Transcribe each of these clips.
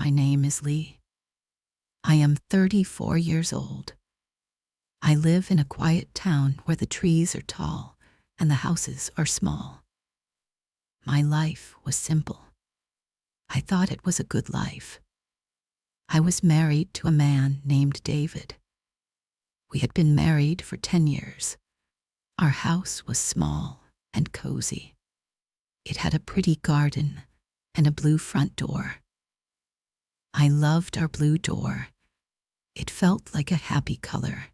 My name is Lee. I am 34 years old. I live in a quiet town where the trees are tall and the houses are small. My life was simple. I thought it was a good life. I was married to a man named David. We had been married for 10 years. Our house was small and cozy. It had a pretty garden and a blue front door. I loved our blue door. It felt like a happy color.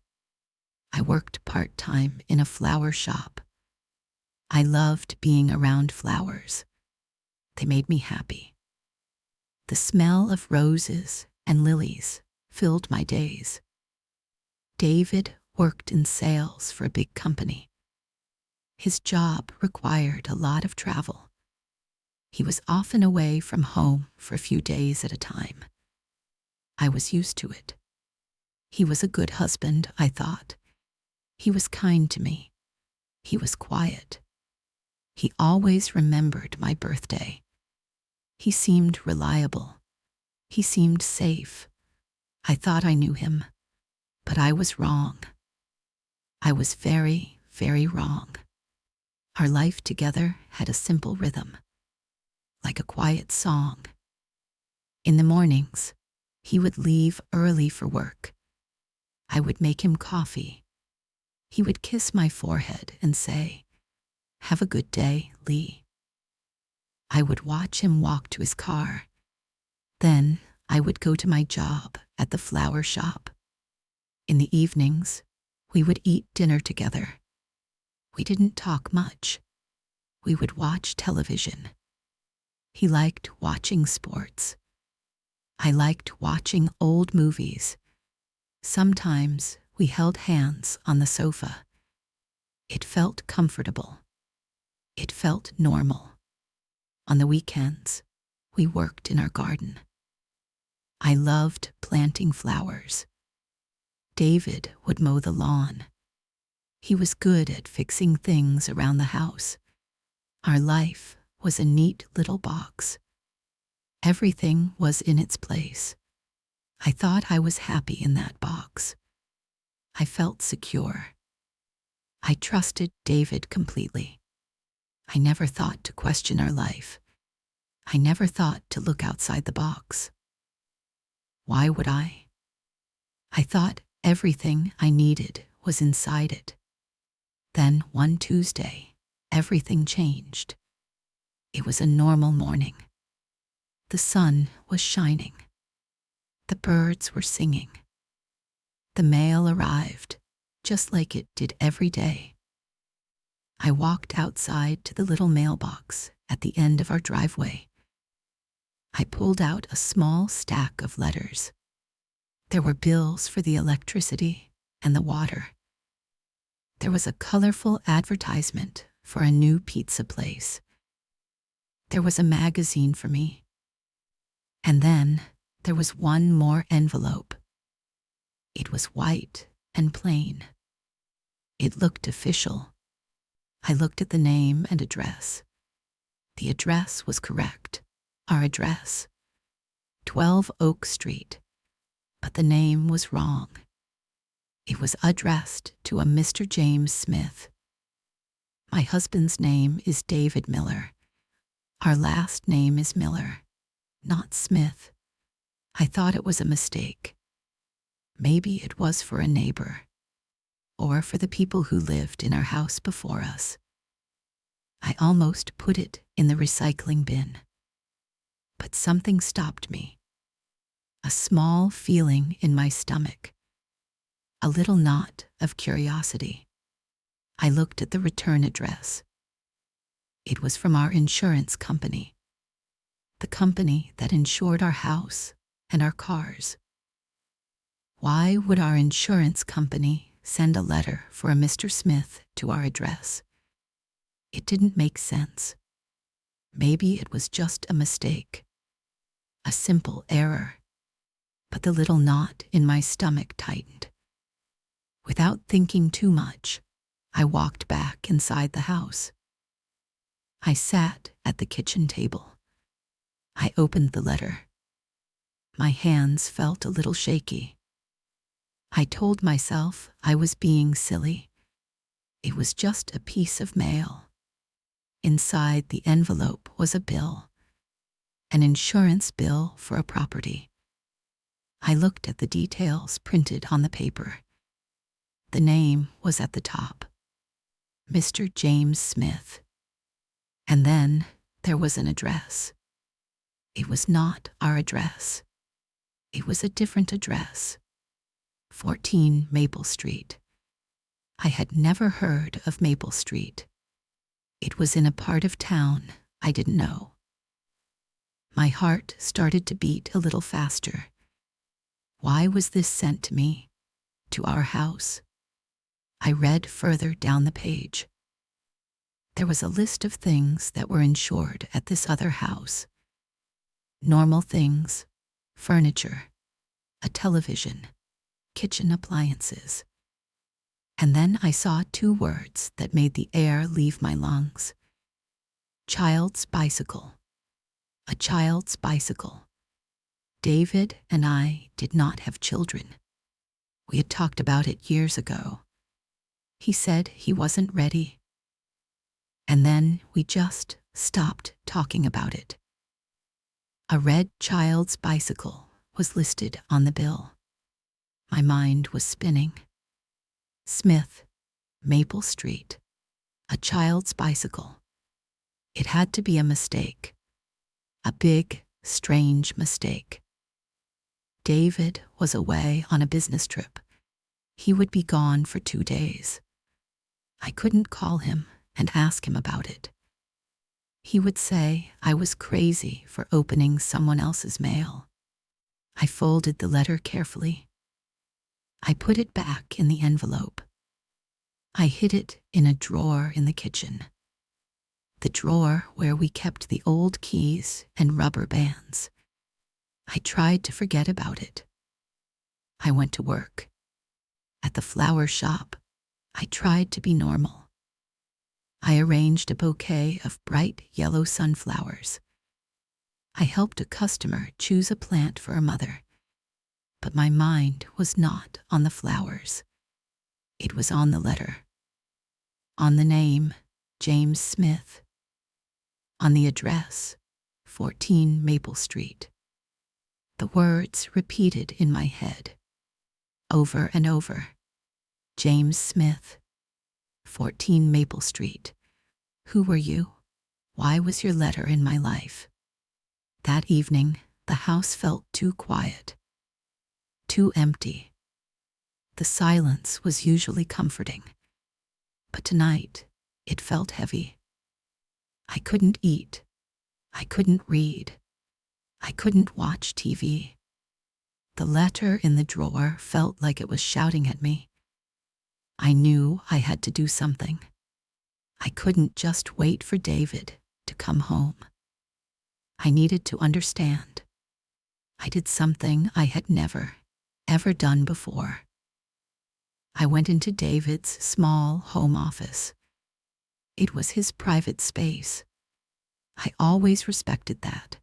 I worked part-time in a flower shop. I loved being around flowers. They made me happy. The smell of roses and lilies filled my days. David worked in sales for a big company. His job required a lot of travel. He was often away from home for a few days at a time. I was used to it. He was a good husband, I thought. He was kind to me. He was quiet. He always remembered my birthday. He seemed reliable. He seemed safe. I thought I knew him, but I was wrong. I was very, very wrong. Our life together had a simple rhythm, like a quiet song. In the mornings, he would leave early for work. I would make him coffee. He would kiss my forehead and say, "Have a good day, Lee." I would watch him walk to his car. Then I would go to my job at the flower shop. In the evenings, we would eat dinner together. We didn't talk much. We would watch television. He liked watching sports. I liked watching old movies. Sometimes we held hands on the sofa. It felt comfortable. It felt normal. On the weekends, we worked in our garden. I loved planting flowers. David would mow the lawn. He was good at fixing things around the house. Our life was a neat little box. Everything was in its place. I thought I was happy in that box. I felt secure. I trusted David completely. I never thought to question our life. I never thought to look outside the box. Why would I? I thought everything I needed was inside it. Then one Tuesday, everything changed. It was a normal morning. The sun was shining. The birds were singing. The mail arrived, just like it did every day. I walked outside to the little mailbox at the end of our driveway. I pulled out a small stack of letters. There were bills for the electricity and the water. There was a colorful advertisement for a new pizza place. There was a magazine for me. And then there was one more envelope. It was white and plain. It looked official. I looked at the name and address. The address was correct. Our address, 12 Oak Street, but the name was wrong. It was addressed to a Mr. James Smith. My husband's name is David Miller. Our last name is Miller, not Smith. I thought it was a mistake. Maybe it was for a neighbor, or for the people who lived in our house before us. I almost put it in the recycling bin. But something stopped me. A small feeling in my stomach. A little knot of curiosity. I looked at the return address. It was from our insurance company. The company that insured our house and our cars. Why would our insurance company send a letter for a Mr. Smith to our address? It didn't make sense. Maybe it was just a mistake. A simple error. But the little knot in my stomach tightened. Without thinking too much, I walked back inside the house. I sat at the kitchen table. I opened the letter. My hands felt a little shaky. I told myself I was being silly. It was just a piece of mail. Inside the envelope was a bill, an insurance bill for a property. I looked at the details printed on the paper. The name was at the top, Mr. James Smith. And then there was an address. It was not our address. It was a different address, 14 Maple Street. I had never heard of Maple Street. It was in a part of town I didn't know. My heart started to beat a little faster. Why was this sent to me, to our house? I read further down the page. There was a list of things that were insured at this other house. Normal things, furniture, a television, kitchen appliances. And then I saw 2 words that made the air leave my lungs. Child's bicycle. A child's bicycle. David and I did not have children. We had talked about it years ago. He said he wasn't ready. And then we just stopped talking about it. A red child's bicycle was listed on the bill. My mind was spinning. Smith, Maple Street, a child's bicycle. It had to be a mistake. A big, strange mistake. David was away on a business trip. He would be gone for 2 days. I couldn't call him and ask him about it. He would say I was crazy for opening someone else's mail. I folded the letter carefully. I put it back in the envelope. I hid it in a drawer in the kitchen. The drawer where we kept the old keys and rubber bands. I tried to forget about it. I went to work. At the flower shop, I tried to be normal. I arranged a bouquet of bright yellow sunflowers. I helped a customer choose a plant for her mother, but my mind was not on the flowers. It was on the letter, on the name, James Smith, on the address, 14 Maple Street. The words repeated in my head, over and over. James Smith, 14 Maple Street. Who were you? Why was your letter in my life? That evening, the house felt too quiet, too empty. The silence was usually comforting, but tonight it felt heavy. I couldn't eat. I couldn't read. I couldn't watch TV. The letter in the drawer felt like it was shouting at me. I knew I had to do something. I couldn't just wait for David to come home. I needed to understand. I did something I had never, ever done before. I went into David's small home office. It was his private space. I always respected that.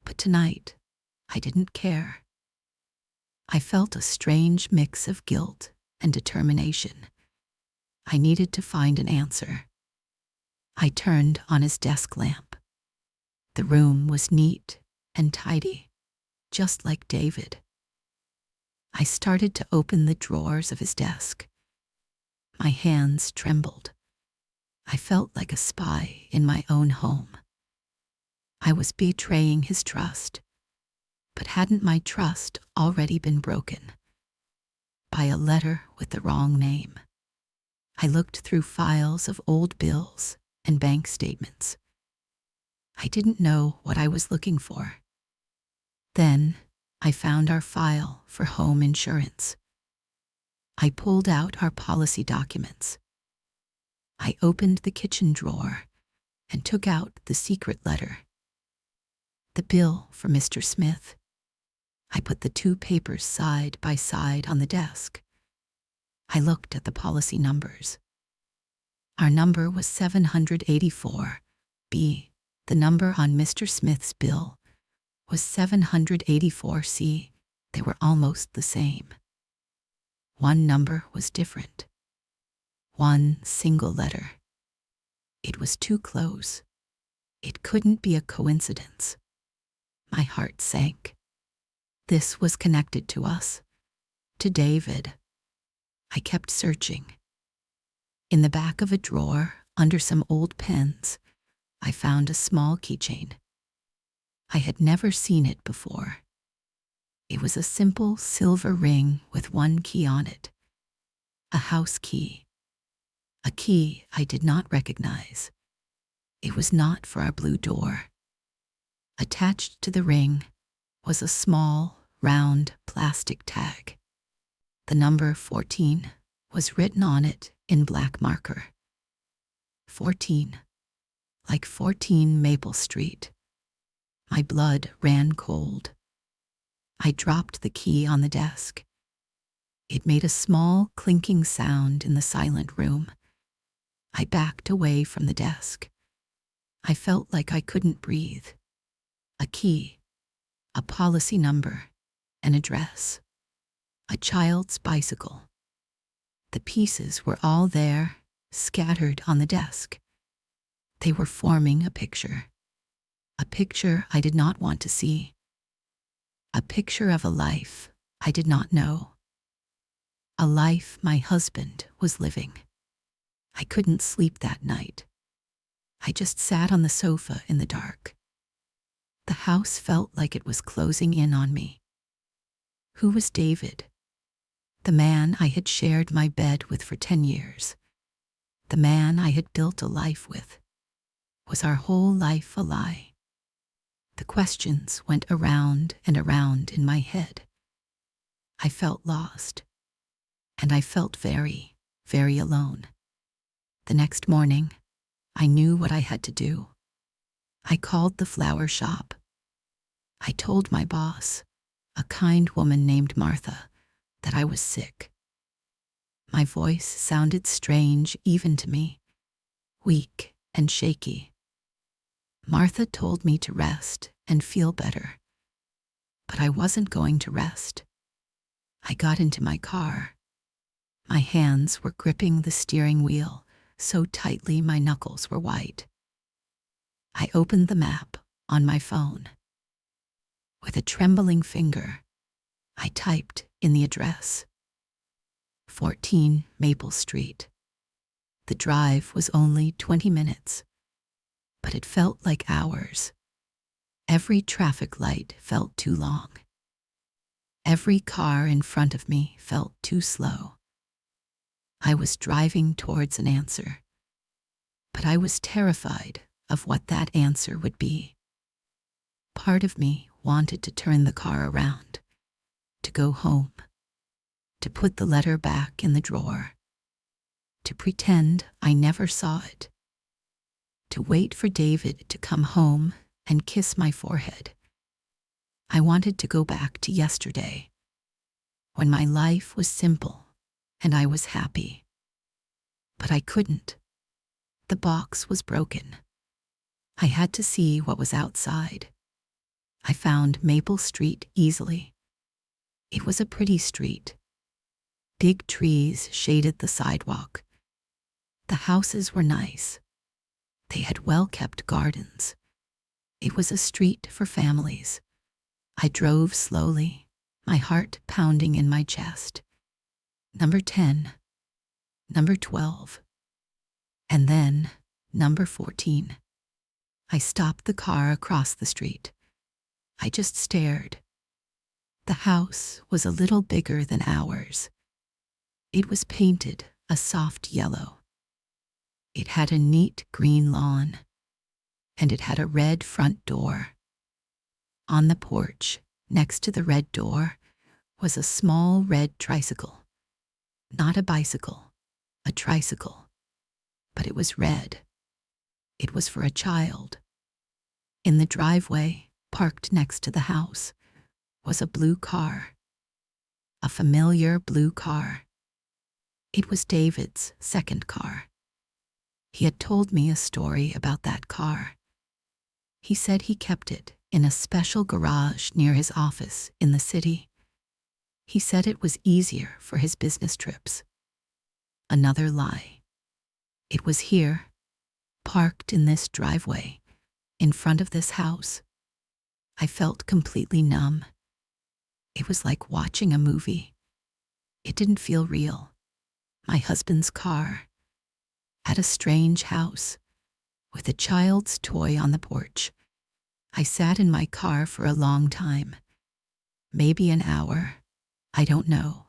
But tonight, I didn't care. I felt a strange mix of guilt and determination. I needed to find an answer. I turned on his desk lamp. The room was neat and tidy, just like David. I started to open the drawers of his desk. My hands trembled. I felt like a spy in my own home. I was betraying his trust, but hadn't my trust already been broken? By a letter with the wrong name. I looked through files of old bills and bank statements. I didn't know what I was looking for. Then I found our file for home insurance. I pulled out our policy documents. I opened the kitchen drawer and took out the secret letter. The bill for Mr. Smith. I put the 2 papers side by side on the desk. I looked at the policy numbers. Our number was 784. B. The number on Mr. Smith's bill was 784C. They were almost the same. One number was different. One single letter. It was too close. It couldn't be a coincidence. My heart sank. This was connected to us, to David. I kept searching. In the back of a drawer, under some old pens, I found a small keychain. I had never seen it before. It was a simple silver ring with one key on it. A house key. A key I did not recognize. It was not for our blue door. Attached to the ring was a small, round plastic tag. The number 14 was written on it in black marker. 14, like 14 Maple Street. My blood ran cold. I dropped the key on the desk. It made a small clinking sound in the silent room. I backed away from the desk. I felt like I couldn't breathe. A key, a policy number, an address, a child's bicycle. The pieces were all there, scattered on the desk. They were forming a picture I did not want to see, a picture of a life I did not know, a life my husband was living. I couldn't sleep that night. I just sat on the sofa in the dark. The house felt like it was closing in on me. Who was David? The man I had shared my bed with for 10 years. The man I had built a life with. Was our whole life a lie? The questions went around and around in my head. I felt lost, and I felt very, very alone. The next morning, I knew what I had to do. I called the flower shop. I told my boss, a kind woman named Martha, that I was sick. My voice sounded strange even to me, weak and shaky. Martha told me to rest and feel better, but I wasn't going to rest. I got into my car. My hands were gripping the steering wheel so tightly my knuckles were white. I opened the map on my phone. With a trembling finger, I typed in the address. 14 Maple Street. The drive was only 20 minutes, but it felt like hours. Every traffic light felt too long. Every car in front of me felt too slow. I was driving towards an answer, but I was terrified of what that answer would be. Part of me wanted to turn the car around, to go home, to put the letter back in the drawer, to pretend I never saw it, to wait for David to come home and kiss my forehead. I wanted to go back to yesterday, when my life was simple and I was happy. But I couldn't. The box was broken. I had to see what was outside. I found Maple Street easily. It was a pretty street. Big trees shaded the sidewalk. The houses were nice. They had well-kept gardens. It was a street for families. I drove slowly, my heart pounding in my chest. Number 10, number 12, and then number 14. I stopped the car across the street. I just stared. The house was a little bigger than ours. It was painted a soft yellow. It had a neat green lawn, and it had a red front door. On the porch, next to the red door, was a small red tricycle. Not a bicycle, a tricycle, but it was red. It was for a child. In the driveway, parked next to the house, was a blue car. A familiar blue car. It was David's second car. He had told me a story about that car. He said he kept it in a special garage near his office in the city. He said it was easier for his business trips. Another lie. It was here, parked in this driveway, in front of this house. I felt completely numb. It was like watching a movie. It didn't feel real. My husband's car, at a strange house, with a child's toy on the porch. I sat in my car for a long time, maybe an hour, I don't know.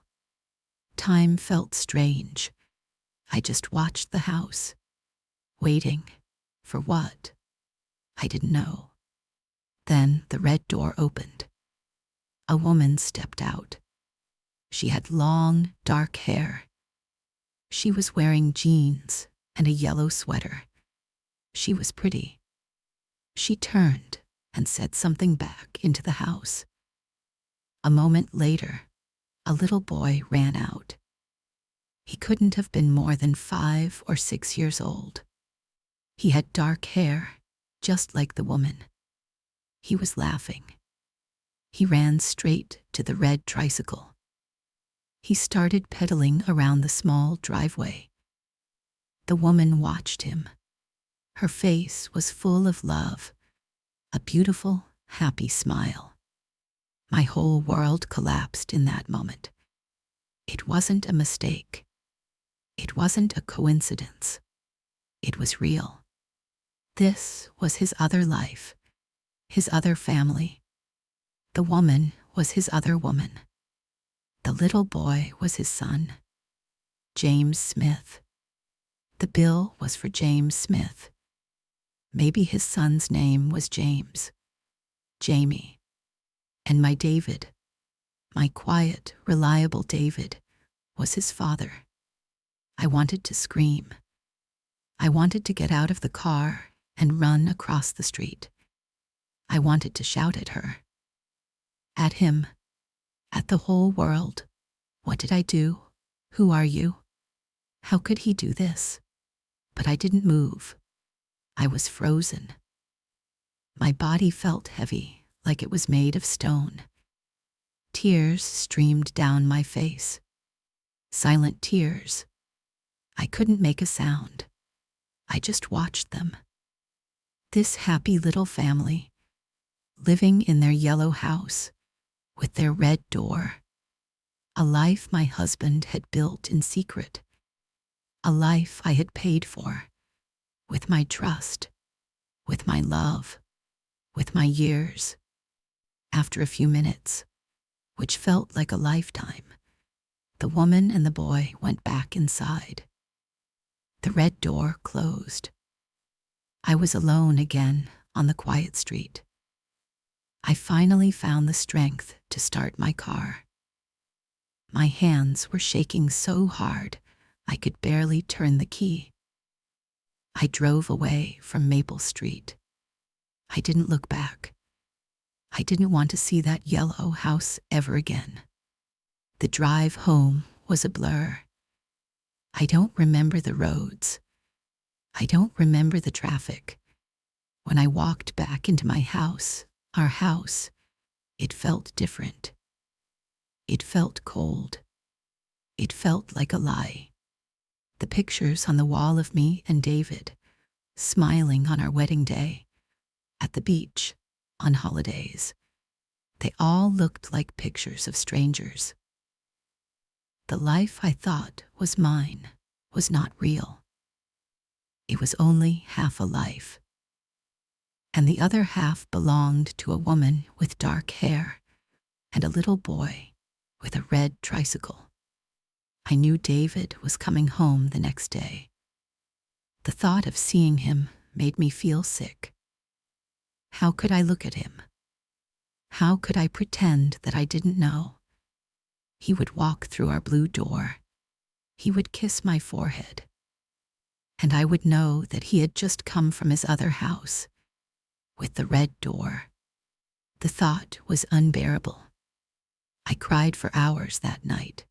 Time felt strange. I just watched the house, waiting for what? I didn't know. Then the red door opened. A woman stepped out. She had long, dark hair. She was wearing jeans and a yellow sweater. She was pretty. She turned and said something back into the house. A moment later, a little boy ran out. He couldn't have been more than 5 or 6 years old. He had dark hair, just like the woman. He was laughing. He ran straight to the red tricycle. He started pedaling around the small driveway. The woman watched him. Her face was full of love, a beautiful, happy smile. My whole world collapsed in that moment. It wasn't a mistake. It wasn't a coincidence. It was real. This was his other life, his other family. The woman was his other woman. The little boy was his son, James Smith. The bill was for James Smith. Maybe his son's name was James, Jamie. And my David, my quiet, reliable David, was his father. I wanted to scream. I wanted to get out of the car and run across the street. I wanted to shout at her, at him, at the whole world. What did I do? Who are you? How could he do this? But I didn't move. I was frozen. My body felt heavy, like it was made of stone. Tears streamed down my face. Silent tears. I couldn't make a sound. I just watched them. This happy little family, living in their yellow house, with their red door. A life my husband had built in secret. A life I had paid for, with my trust, with my love, with my years. After a few minutes, which felt like a lifetime, the woman and the boy went back inside. The red door closed. I was alone again on the quiet street. I finally found the strength to start my car. My hands were shaking so hard I could barely turn the key. I drove away from Maple Street. I didn't look back. I didn't want to see that yellow house ever again. The drive home was a blur. I don't remember the roads. I don't remember the traffic. When I walked back into my house, our house, it felt different. It felt cold. It felt like a lie. The pictures on the wall of me and David, smiling on our wedding day, at the beach, on holidays, they all looked like pictures of strangers. The life I thought was mine was not real. It was only half a life. And the other half belonged to a woman with dark hair and a little boy with a red tricycle. I knew David was coming home the next day. The thought of seeing him made me feel sick. How could I look at him? How could I pretend that I didn't know? He would walk through our blue door. He would kiss my forehead. And I would know that he had just come from his other house, with the red door. The thought was unbearable. I cried for hours that night.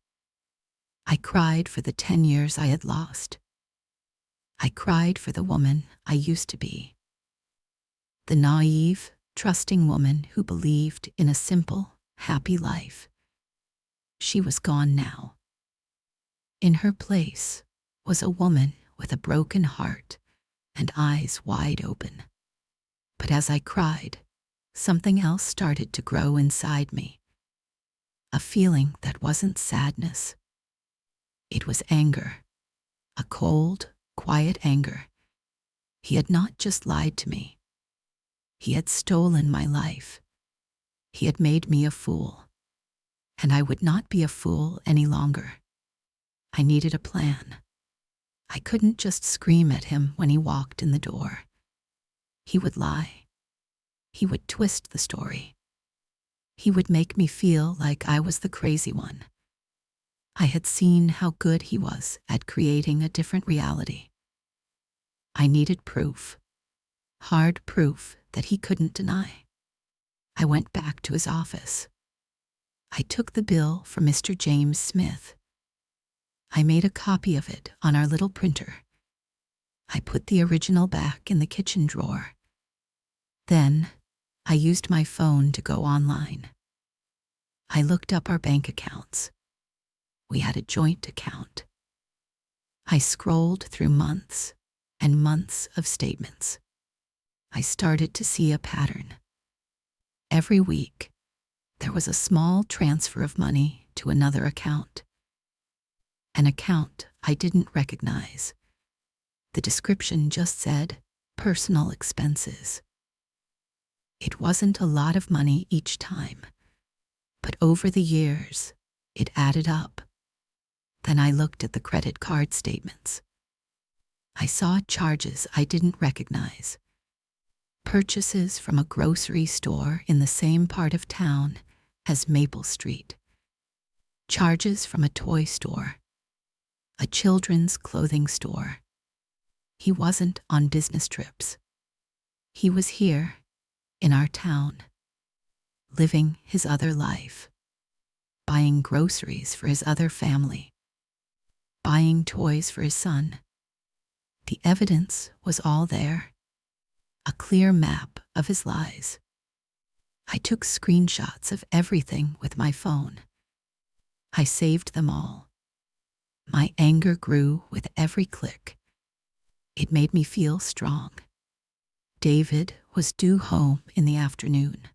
I cried for the 10 years I had lost. I cried for the woman I used to be. The naive, trusting woman who believed in a simple, happy life. She was gone now. In her place was a woman with a broken heart and eyes wide open. But as I cried, something else started to grow inside me. A feeling that wasn't sadness. It was anger. A cold, quiet anger. He had not just lied to me. He had stolen my life. He had made me a fool. And I would not be a fool any longer. I needed a plan. I couldn't just scream at him when he walked in the door. He would lie. He would twist the story. He would make me feel like I was the crazy one. I had seen how good he was at creating a different reality. I needed proof. Hard proof that he couldn't deny. I went back to his office. I took the bill from Mr. James Smith. I made a copy of it on our little printer. I put the original back in the kitchen drawer. Then, I used my phone to go online. I looked up our bank accounts. We had a joint account. I scrolled through months and months of statements. I started to see a pattern. Every week, there was a small transfer of money to another account. An account I didn't recognize. The description just said, personal expenses. It wasn't a lot of money each time, but over the years, it added up. Then I looked at the credit card statements. I saw charges I didn't recognize. Purchases from a grocery store in the same part of town as Maple Street. Charges from a toy store. A children's clothing store. He wasn't on business trips. He was here, in our town, living his other life, buying groceries for his other family, buying toys for his son. The evidence was all there, a clear map of his lies. I took screenshots of everything with my phone. I saved them all. My anger grew with every click. It made me feel strong. David was due home in the afternoon.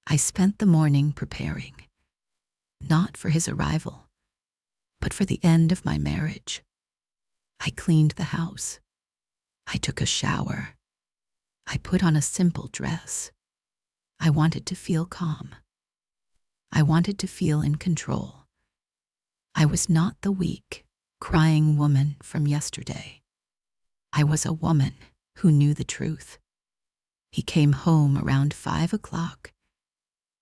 I spent the morning preparing, not for his arrival, but for the end of my marriage. I cleaned the house. I took a shower. I put on a simple dress. I wanted to feel calm. I wanted to feel in control. I was not the weak, crying woman from yesterday. I was a woman who knew the truth. He came home around 5 o'clock.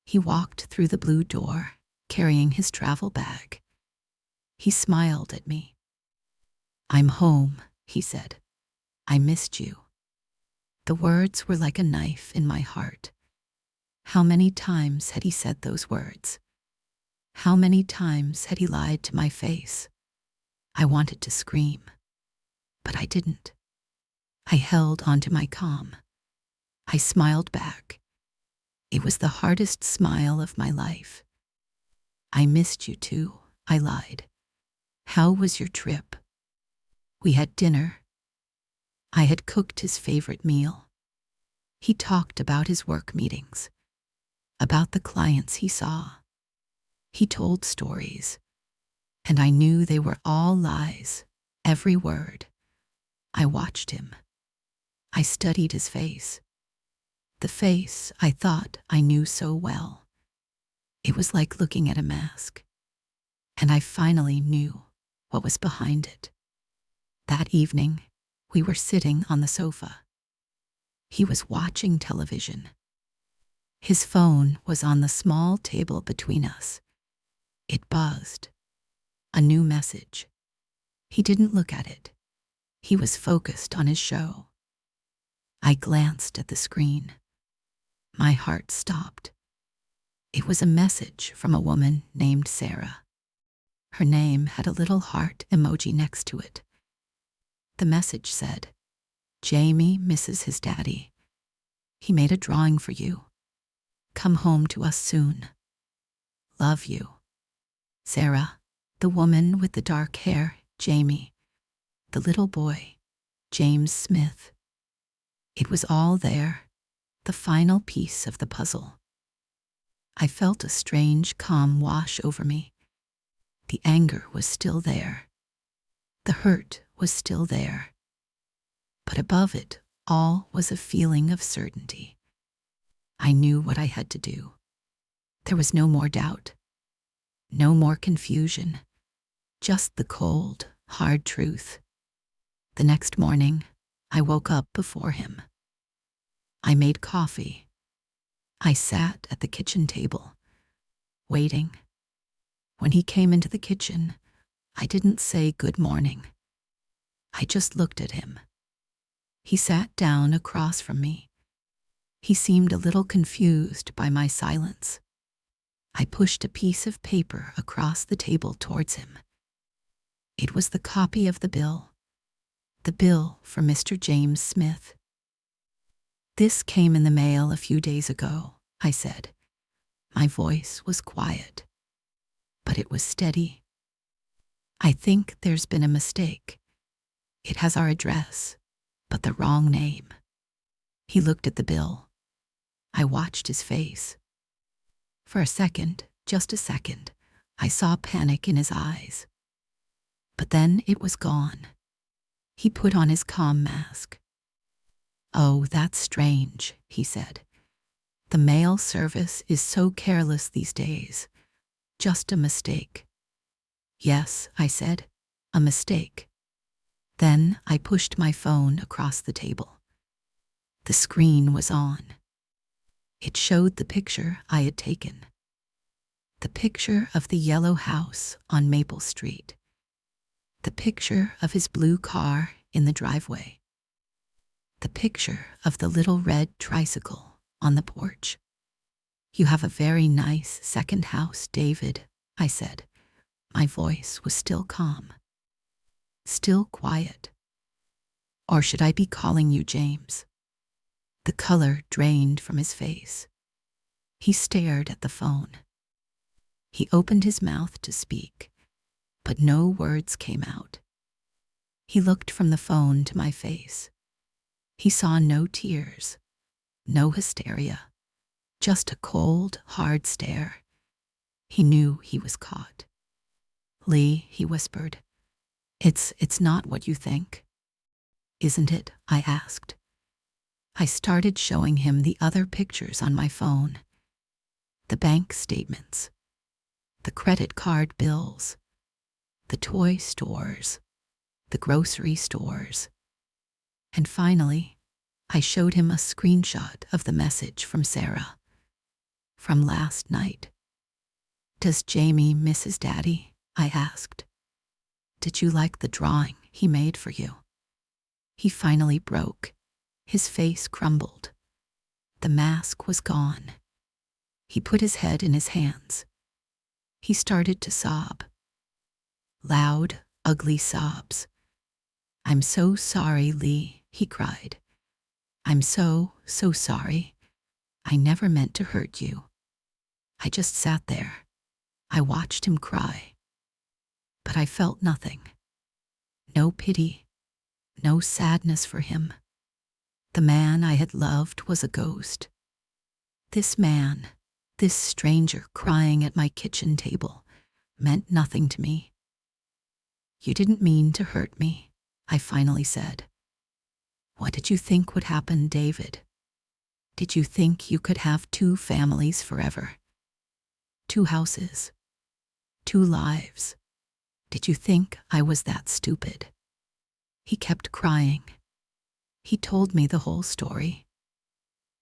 He walked through the blue door, carrying his travel bag. He smiled at me. "I'm home," he said. "I missed you." The words were like a knife in my heart. How many times had he said those words? How many times had he lied to my face? I wanted to scream, but I didn't. I held onto my calm. I smiled back. It was the hardest smile of my life. "I missed you too," I lied. "How was your trip?" We had dinner. I had cooked his favorite meal. He talked about his work meetings, about the clients he saw. He told stories, and I knew they were all lies, every word. I watched him. I studied his face. The face I thought I knew so well. It was like looking at a mask, and I finally knew what was behind it. That evening, we were sitting on the sofa. He was watching television. His phone was on the small table between us. It buzzed. A new message. He didn't look at it. He was focused on his show. I glanced at the screen. My heart stopped. It was a message from a woman named Sarah. Her name had a little heart emoji next to it. The message said, "Jamie misses his daddy. He made a drawing for you. Come home to us soon. Love you. Sarah, the woman with the dark hair, Jamie, the little boy, James Smith. It was all there, the final piece of the puzzle. I felt a strange calm wash over me. The anger was still there. The hurt was still there. But above it all was a feeling of certainty. I knew what I had to do. There was no more doubt, no more confusion, just the cold, hard truth. The next morning, I woke up before him. I made coffee. I sat at the kitchen table, waiting. When he came into the kitchen, I didn't say good morning. I just looked at him. He sat down across from me. He seemed a little confused by my silence. I pushed a piece of paper across the table towards him. It was the copy of the bill for Mr. James Smith. This came in the mail a few days ago, I said. My voice was quiet, but it was steady. I think there's been a mistake. It has our address, but the wrong name. He looked at the bill. I watched his face. For a second, just a second, I saw panic in his eyes. But then it was gone. He put on his calm mask. Oh, that's strange, he said. The mail service is so careless these days. Just a mistake. Yes, I said, a mistake. Then I pushed my phone across the table. The screen was on. It showed the picture I had taken. The picture of the yellow house on Maple Street. The picture of his blue car in the driveway. The picture of the little red tricycle on the porch. You have a very nice second house, David, I said. My voice was still calm. Still quiet. Or should I be calling you James? The color drained from his face. He stared at the phone. He opened his mouth to speak, but no words came out. He looked from the phone to my face. He saw no tears, no hysteria, just a cold, hard stare. He knew he was caught. Lee, he whispered, It's not what you think. Isn't it? I asked. I started showing him the other pictures on my phone. The bank statements, the credit card bills, the toy stores, the grocery stores. And finally, I showed him a screenshot of the message from Sarah. From last night. Does Jamie miss his daddy? I asked. Did you like the drawing he made for you? He finally broke. His face crumbled. The mask was gone. He put his head in his hands. He started to sob. Loud, ugly sobs. I'm so sorry, Lee, he cried. I'm so sorry. I never meant to hurt you. I just sat there. I watched him cry. But I felt nothing. No pity. No sadness for him. The man I had loved was a ghost. This man, this stranger crying at my kitchen table, meant nothing to me. You didn't mean to hurt me, I finally said. What did you think would happen, David? Did you think you could have 2 families forever? 2 houses? 2 lives? Did you think I was that stupid? He kept crying. He told me the whole story.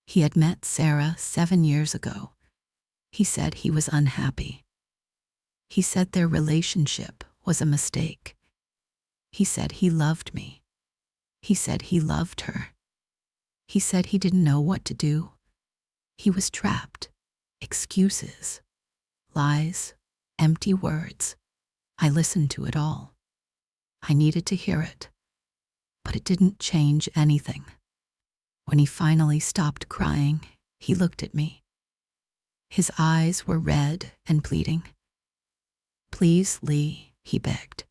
He had met Sarah 7 years ago. He said he was unhappy. He said their relationship was a mistake. He said he loved me. He said he loved her. He said he didn't know what to do. He was trapped. Excuses. Lies. Empty words. I listened to it all. I needed to hear it. But it didn't change anything. When he finally stopped crying, he looked at me. His eyes were red and pleading. "Please, Lee," he begged.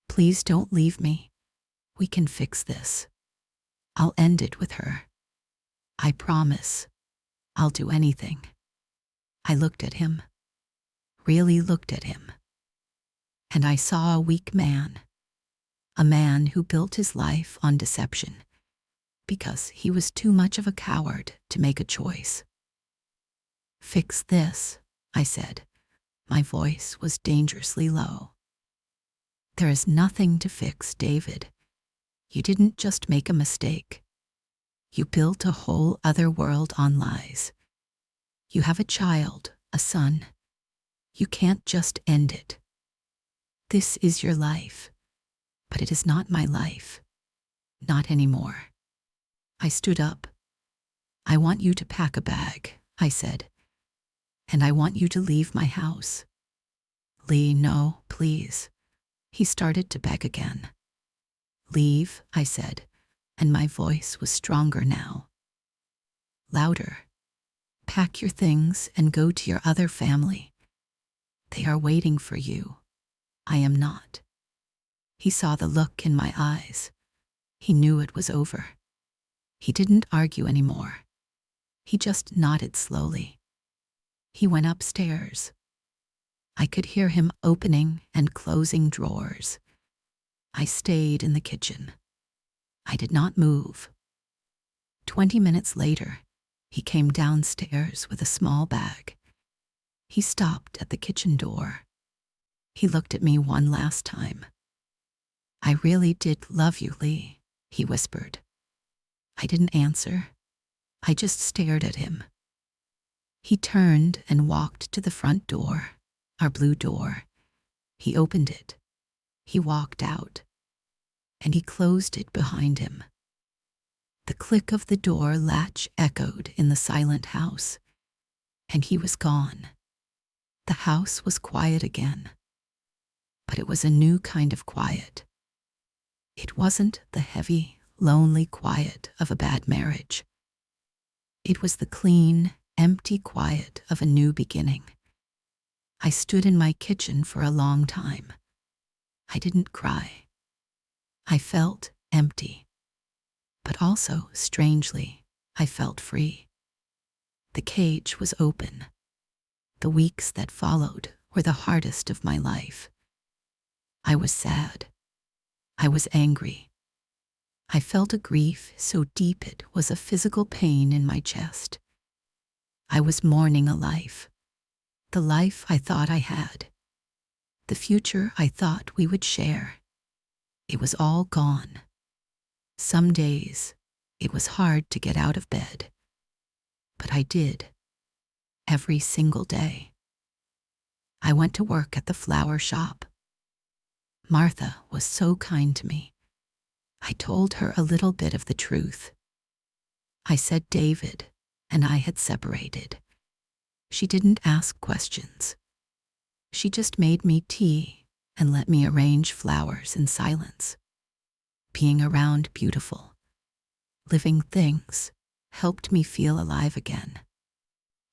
"Please don't leave me. We can fix this. I'll end it with her. I promise. I'll do anything." I looked at him, really looked at him, and I saw a weak man, a man who built his life on deception because he was too much of a coward to make a choice. "Fix this," I said. My voice was dangerously low. "There is nothing to fix, David. You didn't just make a mistake. You built a whole other world on lies. You have a child, a son. You can't just end it. This is your life, but it is not my life. Not anymore." I stood up. "I want you to pack a bag," I said, "and I want you to leave my house." "Lee, no, please." He started to beg again. "Leave," I said, and my voice was stronger now. Louder. "Pack your things and go to your other family. They are waiting for you. I am not." He saw the look in my eyes. He knew it was over. He didn't argue anymore. He just nodded slowly. He went upstairs. I could hear him opening and closing drawers. I stayed in the kitchen. I did not move. 20 minutes later, he came downstairs with a small bag. He stopped at the kitchen door. He looked at me one last time. "I really did love you, Lee," he whispered. I didn't answer. I just stared at him. He turned and walked to the front door, our blue door. He opened it. He walked out, and he closed it behind him. The click of the door latch echoed in the silent house, and he was gone. The house was quiet again, but it was a new kind of quiet. It wasn't the heavy, lonely quiet of a bad marriage. It was the clean, empty quiet of a new beginning. I stood in my kitchen for a long time. I didn't cry. I felt empty, but also, strangely, I felt free. The cage was open. The weeks that followed were the hardest of my life. I was sad. I was angry. I felt a grief so deep it was a physical pain in my chest. I was mourning a life, the life I thought I had, the future I thought we would share. It was all gone. Some days, it was hard to get out of bed, but I did, every single day. I went to work at the flower shop. Martha was so kind to me. I told her a little bit of the truth. I said David and I had separated. She didn't ask questions. She just made me tea and let me arrange flowers in silence. Being around beautiful, living things helped me feel alive again.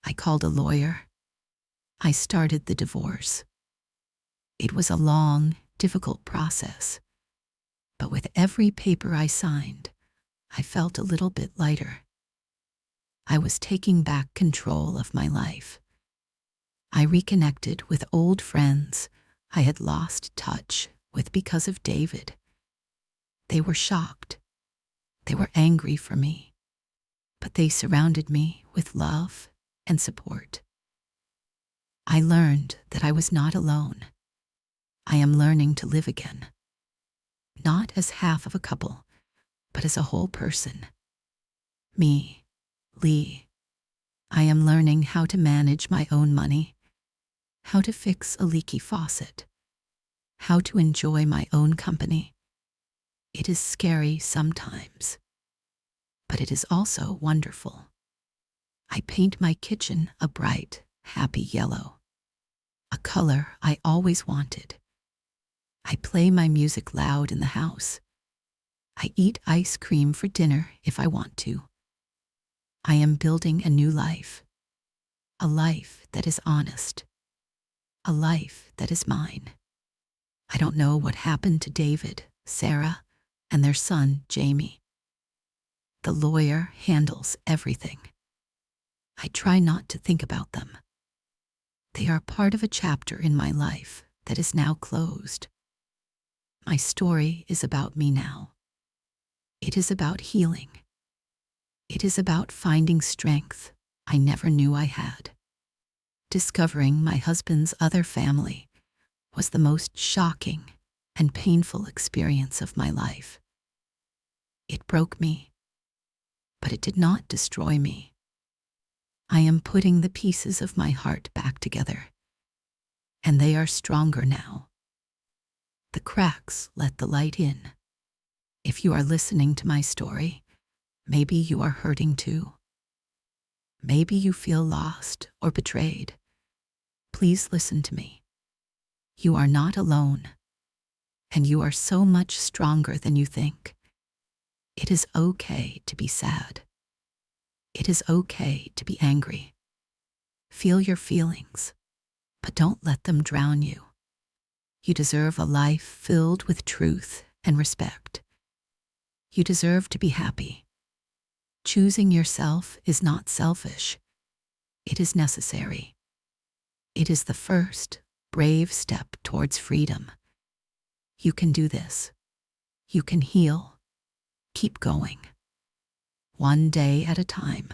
I called a lawyer. I started the divorce. It was a long, difficult process, but with every paper I signed, I felt a little bit lighter. I was taking back control of my life. I reconnected with old friends I had lost touch with because of David. They were shocked. They were angry for me, but they surrounded me with love and support. I learned that I was not alone. I am learning to live again, not as half of a couple, but as a whole person. Me, Lee. I am learning how to manage my own money, how to fix a leaky faucet, how to enjoy my own company. It is scary sometimes, but it is also wonderful. I paint my kitchen a bright, happy yellow, a color I always wanted. I play my music loud in the house. I eat ice cream for dinner if I want to. I am building a new life, a life that is honest, a life that is mine. I don't know what happened to David, Sarah, and their son, Jamie. The lawyer handles everything. I try not to think about them. They are part of a chapter in my life that is now closed. My story is about me now. It is about healing. It is about finding strength I never knew I had. Discovering my husband's other family was the most shocking and painful experience of my life. It broke me, but it did not destroy me. I am putting the pieces of my heart back together, and they are stronger now. The cracks let the light in. If you are listening to my story, maybe you are hurting too. Maybe you feel lost or betrayed. Please listen to me. You are not alone, and you are so much stronger than you think. It is okay to be sad. It is okay to be angry. Feel your feelings, but don't let them drown you. You deserve a life filled with truth and respect. You deserve to be happy. Choosing yourself is not selfish. It is necessary. It is the first, brave step towards freedom. You can do this. You can heal. Keep going. One day at a time.